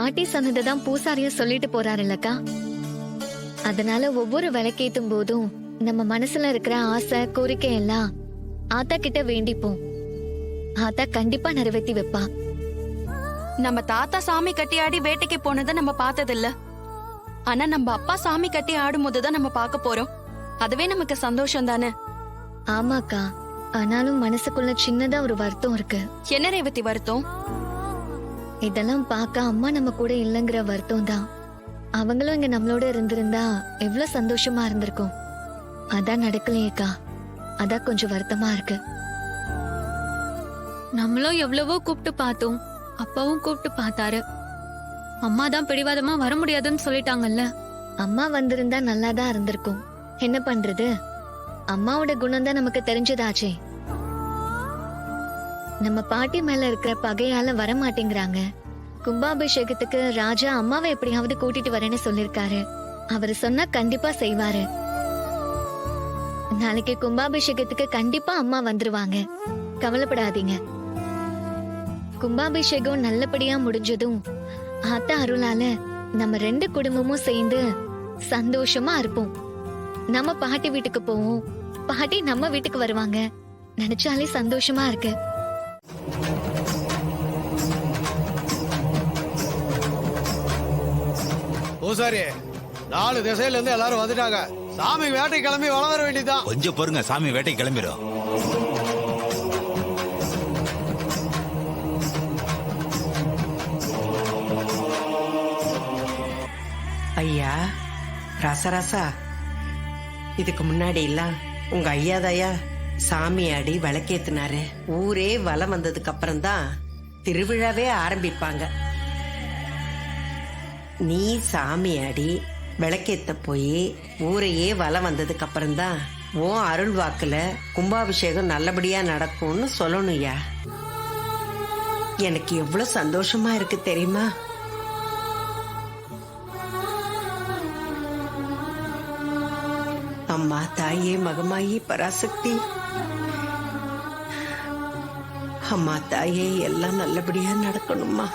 பாட்டி சொன்னதுதான் பூசாரியும் சொல்லிட்டு போறாருல்லக்கா. அதனால ஒவ்வொரு விளக்கேத்தும் போதும் நம்ம மனசுல இருக்கிற ஆசை கோரிக்கை எல்லாம் ஆத்தா கிட்ட வேண்டிப்போம். ஆத்தா கண்டிப்பா நிறைவேத்தி வைப்பா. நம்ம தாத்தா சாமி கட்டி ஆடி வேட்டைக்கு போனதை நம்ம பார்த்ததில்ல. ஆனா நம்ம அப்பா சாமி கட்டி ஆடும் போதுதான் நம்ம பார்க்க போறோம். அதுவே நமக்கு சந்தோஷம் தானே. ஆமாக்கா, ஆனாலும் மனசுக்குள்ள சின்னதா ஒரு வருத்தம் இருக்கு. என்ன ரேவதி வருத்தம்? இதெல்லாம் பார்க்க அம்மா நம்ம கூட இல்லங்கிற வருத்தம் தான். அவங்களும் இங்க நம்மளோட இருந்திருந்தா எவ்வளவு சந்தோஷமா இருந்திருக்கும். அதான் நடக்கலையேக்கா, அதான் கொஞ்சம் வருத்தமா இருக்கு. நம்மளும் எவ்வளவோ கூப்பிட்டு பார்த்தோம், அப்பாவும் கூப்பிட்டு பார்த்தாரு. அம்மா தான் பிடிவாதமா வர முடியாதுன்னு சொல்லிட்டாங்கல்ல. அம்மா வந்திருந்தா நல்லாதான் இருந்திருக்கும். என்ன பண்றது, அம்மாவோட குணம் தான் நமக்கு தெரிஞ்சதாச்சே. நம்ம பாட்டி மேல இருக்கிற பகையால வர மாட்டேங்கிறாங்க. கும்பாபிஷேகத்துக்கு ராஜா அம்மாவை எப்படியாவது கூட்டிட்டு வரேன்னு சொல்லிருக்காரு. அவரு சொன்னா கண்டிப்பா செய்வாரு. நாளைக்கு கும்பாபிஷேகத்துக்கு கண்டிப்பா அம்மா வந்துருவாங்க, கவலைப்படாதீங்க. கும்பாபிஷேகம் நல்லபடியா முடிஞ்சதும் ஆத்தா அருளால நம்ம 2 குடும்பமும் சேர்ந்து சந்தோஷமா இருப்போம். நம்ம பாட்டி வீட்டுக்கு போவோம், பாட்டி நம்ம வீட்டுக்கு வருவாங்க. நினைச்சாலே சந்தோஷமா இருக்கு. பூசாரி, 4 திசையில இருந்து எல்லாரும் வந்துட்டாங்க. சாமி வேட்டை கிளம்பி வளம் வர வேண்டியதுதான். கொஞ்சம் பொறுங்க, சாமி வேட்டை கிளம்பிடும். ஐயா ரசரசா, இதுக்கு முன்னாடி எல்லாம் உங்க ஐயாதாயா சாமி ஆடி விளக்கேத்தினாரு. ஊரே வலம் வந்ததுக்கு அப்புறம் தான் திருவிழாவே ஆரம்பிப்பாங்க. நீ சாமி ஆடி விளக்கேத்த போய் ஊரையே வலம் வந்ததுக்கு அப்புறம் தான் உன் அருள் வாக்குல கும்பாபிஷேகம் நல்லபடியா நடக்கும்னு சொல்லணும்யா. எனக்கு எவ்வளவு சந்தோஷமா இருக்கு தெரியுமா? அம்மா தாயே மகமாயி பராசக்தி, அம்மா தாயே எல்லாம் நல்லபடியா நடக்கணும்மா.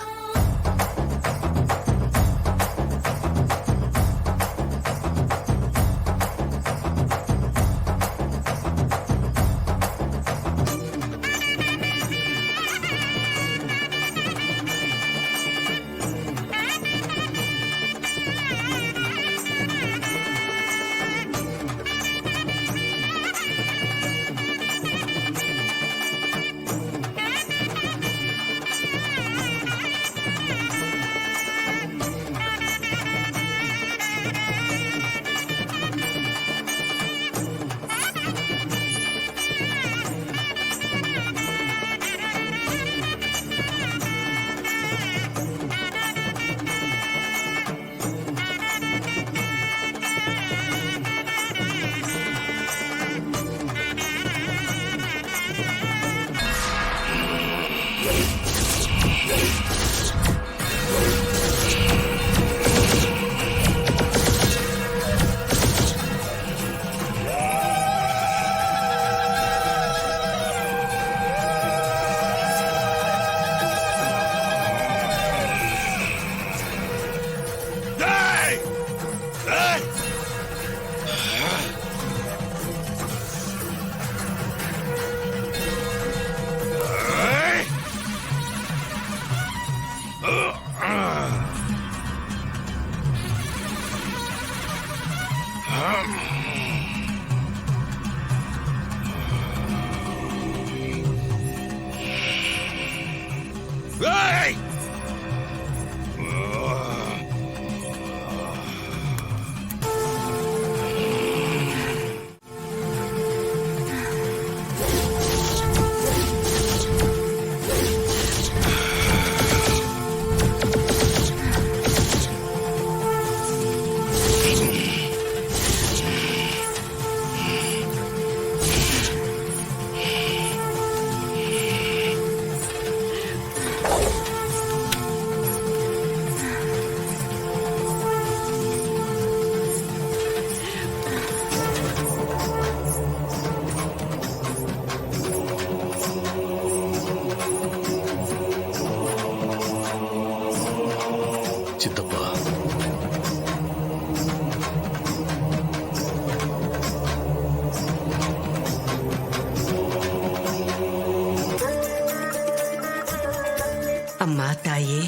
அம்மா தாயே,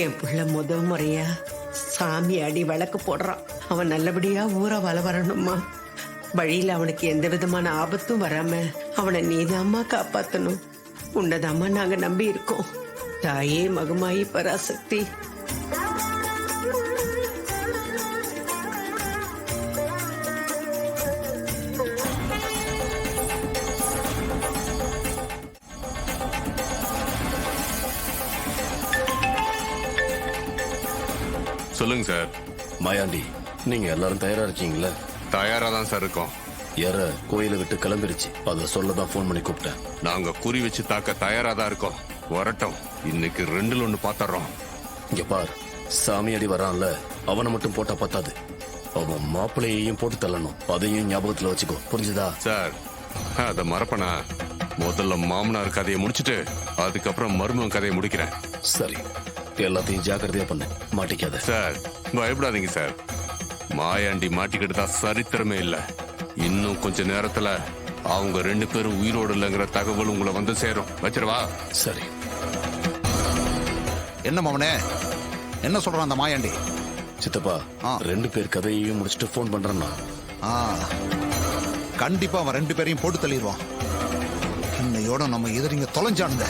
என் பிள்ளை முறையா சாமி அடி விளக்கு போடுறான். அவன் நல்லபடியா ஊரை வரணும்மா. வழியில அவனுக்கு எந்த விதமான ஆபத்தும் வராம அவனை நீதாம்மா காப்பாத்தணும். உன்னதாம்மா நாங்க நம்பி இருக்கோம். தாயே மகமாயி பராசக்தி. சொல்லுங்க சார். மாயாண்டி, நீங்க எல்லாரும் தயாரா இருக்கீங்களா? தயாரா தான் சார் இருக்கோம். யார கோயிலை விட்டு கிளம்பிருச்சு, அதை சொல்லதான் போன் பண்ணி கூப்பிட்டேன். நாங்க குறி வச்சு தாக்க தயாரா தான் இருக்கோம். வரட்டும், இன்னைக்கு 2ல் 1 பாத்துறோம். இங்க பார், சாமி அடி வரான்ல, அவனை மட்டும் போட்டா பத்தாது, அவன் மாப்பிள்ளையையும் போட்டு தள்ளணும். அதையும் ஞாபகத்துல வச்சுக்கோ, புரிஞ்சுதா? சார், அத மறப்பனா? முதல்ல மாமனார் கதையை முடிச்சிட்டு அதுக்கப்புறம் மருமகன் கதையை முடிக்கிறேன். சரி, எல்லாத்தையும் ஜாக்கிரதையா பண்ணு, மாட்டிக்காத. சார், பயப்படாதீங்க சார். மாயாண்டி மாட்டிக்கிட்டு தான் சரித்திரமே இல்ல. இன்னும் கொஞ்ச நேரத்துல அவங்க 2 பேரும் உயிரோடு இல்லைங்கிற தகவல் உங்களை வந்து சேரும். வச்சிருவா. சரி. என்ன மவனே, என்ன சொல்றான் அந்த மாயாண்டி? சித்தப்பா, 2 பேர் கதையையும் முடிச்சுட்டு போன் பண்றேன்னா. கண்டிப்பா அவன் 2 பேரையும் போட்டு தள்ளிடுவான். இன்னையோட நம்ம எதிரிங்க தொலைஞ்சானுங்க.